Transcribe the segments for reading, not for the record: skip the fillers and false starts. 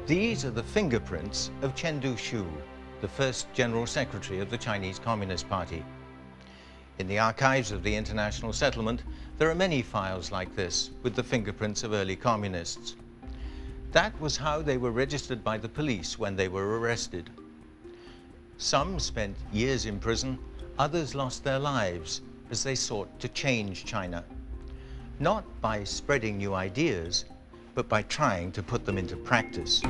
These are the fingerprints of Chen Duxiu, the first General Secretary of the Chinese Communist Party. In the archives of the international settlement, there are many files like this with the fingerprints of early communists. That was how they were registered by the police when they were arrested. Some spent years in prison, others lost their lives as they sought to change China. Not by spreading new ideas, but by trying to put them into practice.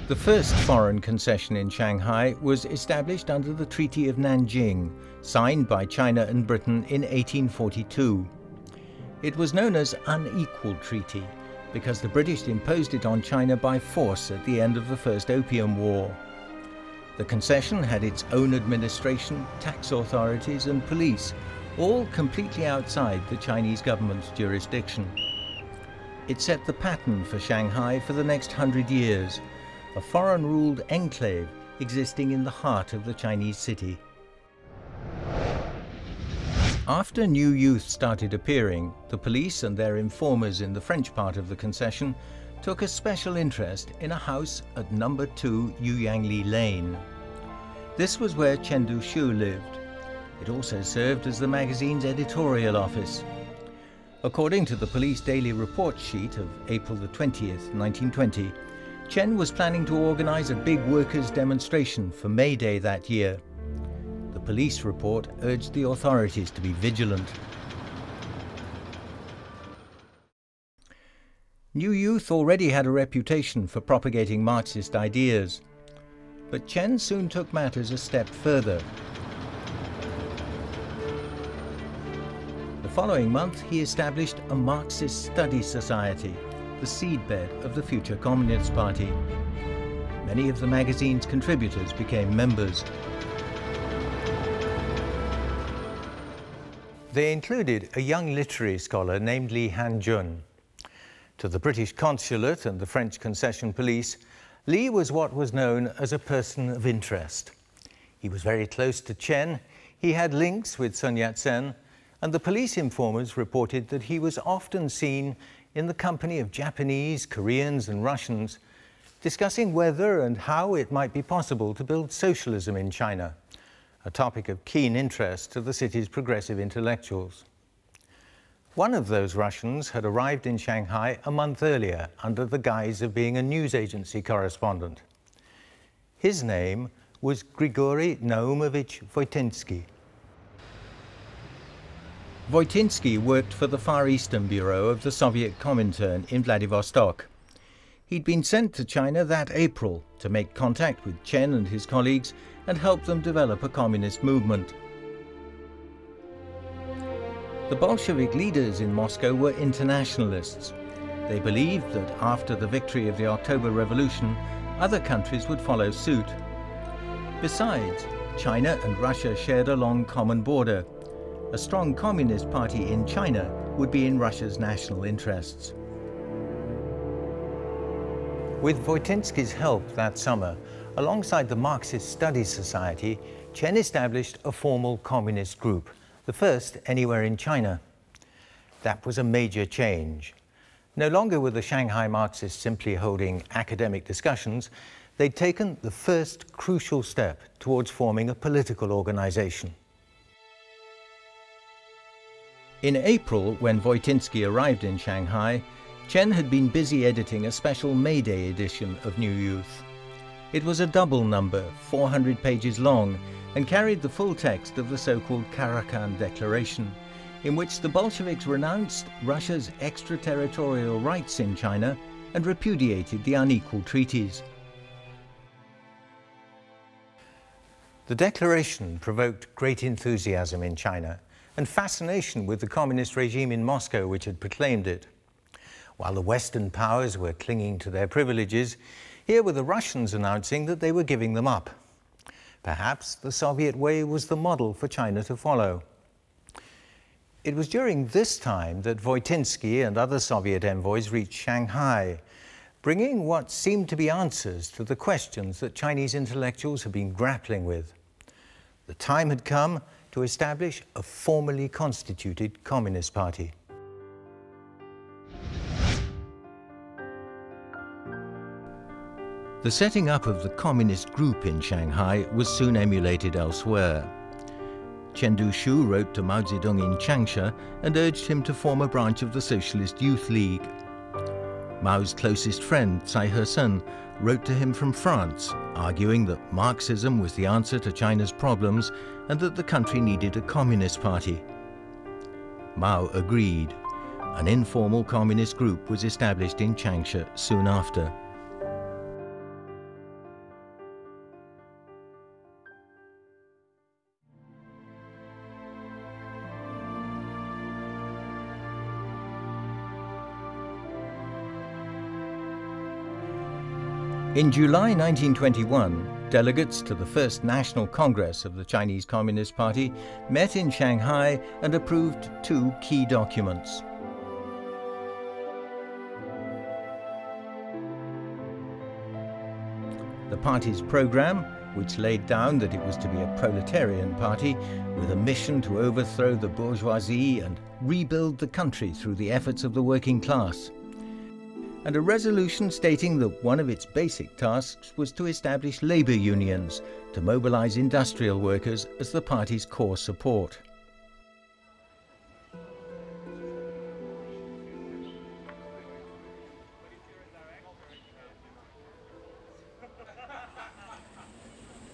The first foreign concession in Shanghai was established under the Treaty of Nanjing, signed by China and Britain in 1842. It was known as Unequal Treaty because the British imposed it on China by force at the end of the First Opium War. The concession had its own administration, tax authorities and police, all completely outside the Chinese government's jurisdiction. It set the pattern for Shanghai for the next 100 years, a foreign-ruled enclave existing in the heart of the Chinese city. After new youth started appearing, the police and their informers in the French part of the concession took a special interest in a house at number 2 Yuyanli Lane. This was where Chen Duxiu lived. It also served as the magazine's editorial office. According to the police daily report sheet of April the 20th, 1920, Chen was planning to organize a big workers' demonstration for May Day that year. The police report urged the authorities to be vigilant. New Youth already had a reputation for propagating Marxist ideas, but Chen soon took matters a step further. The following month, he established a Marxist Study Society, the seedbed of the future Communist Party. Many of the magazine's contributors became members. They included a young literary scholar named Li Hanjun. To the British consulate and the French concession police, Li was what was known as a person of interest. He was very close to Chen, he had links with Sun Yat-sen, and the police informers reported that he was often seen in the company of Japanese, Koreans and Russians, discussing whether and how it might be possible to build socialism in China, a topic of keen interest to the city's progressive intellectuals. One of those Russians had arrived in Shanghai a month earlier under the guise of being a news agency correspondent. His name was Grigory Naumovich Voitinsky. Voitinsky worked for the Far Eastern Bureau of the Soviet Comintern in Vladivostok. He'd been sent to China that April to make contact with Chen and his colleagues and help them develop a communist movement. The Bolshevik leaders in Moscow were internationalists. They believed that after the victory of the October Revolution, other countries would follow suit. Besides, China and Russia shared a long common border. A strong communist party in China would be in Russia's national interests. With Voitinsky's help that summer, alongside the Marxist Study Society, Chen established a formal communist group, the first anywhere in China. That was a major change. No longer were the Shanghai Marxists simply holding academic discussions, they'd taken the first crucial step towards forming a political organization. In April, when Voitinsky arrived in Shanghai, Chen had been busy editing a special May Day edition of New Youth. It was a double number, 400 pages long, and carried the full text of the so-called Karakhan Declaration, in which the Bolsheviks renounced Russia's extraterritorial rights in China and repudiated the unequal treaties. The declaration provoked great enthusiasm in China and fascination with the communist regime in Moscow which had proclaimed it. While the Western powers were clinging to their privileges, here were the Russians announcing that they were giving them up. Perhaps the Soviet way was the model for China to follow. It was during this time that Voitinsky and other Soviet envoys reached Shanghai, bringing what seemed to be answers to the questions that Chinese intellectuals had been grappling with. The time had come to establish a formally constituted Communist Party. The setting up of the Communist group in Shanghai was soon emulated elsewhere. Chen Duxiu wrote to Mao Zedong in Changsha and urged him to form a branch of the Socialist Youth League. Mao's closest friend, Tsai He-sen, wrote to him from France, arguing that Marxism was the answer to China's problems and that the country needed a communist party. Mao agreed. An informal communist group was established in Changsha soon after. In July 1921, delegates to the First National Congress of the Chinese Communist Party met in Shanghai and approved two key documents. The party's program, which laid down that it was to be a proletarian party with a mission to overthrow the bourgeoisie and rebuild the country through the efforts of the working class, and a resolution stating that one of its basic tasks was to establish labor unions to mobilize industrial workers as the party's core support.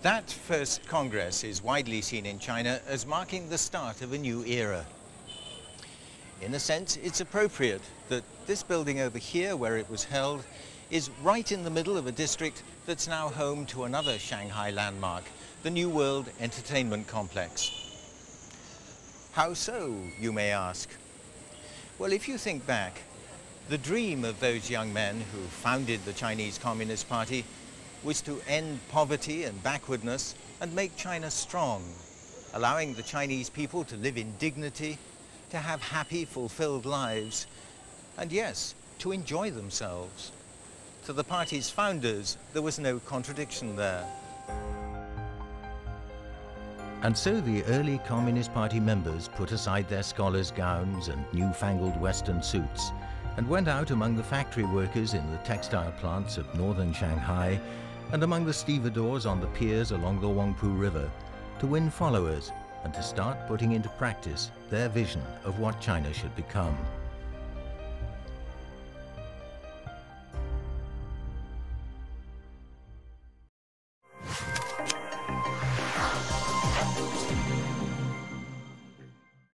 That first Congress is widely seen in China as marking the start of a new era. In a sense, it's appropriate that this building over here, where it was held, is right in the middle of a district that's now home to another Shanghai landmark, the New World Entertainment Complex. How so, you may ask? Well, if you think back, the dream of those young men who founded the Chinese Communist Party was to end poverty and backwardness and make China strong, allowing the Chinese people to live in dignity, to have happy, fulfilled lives, and yes, to enjoy themselves. To the party's founders, there was no contradiction there. And so the early Communist Party members put aside their scholars' gowns and newfangled Western suits and went out among the factory workers in the textile plants of northern Shanghai and among the stevedores on the piers along the Huangpu River to win followers and to start putting into practice their vision of what China should become.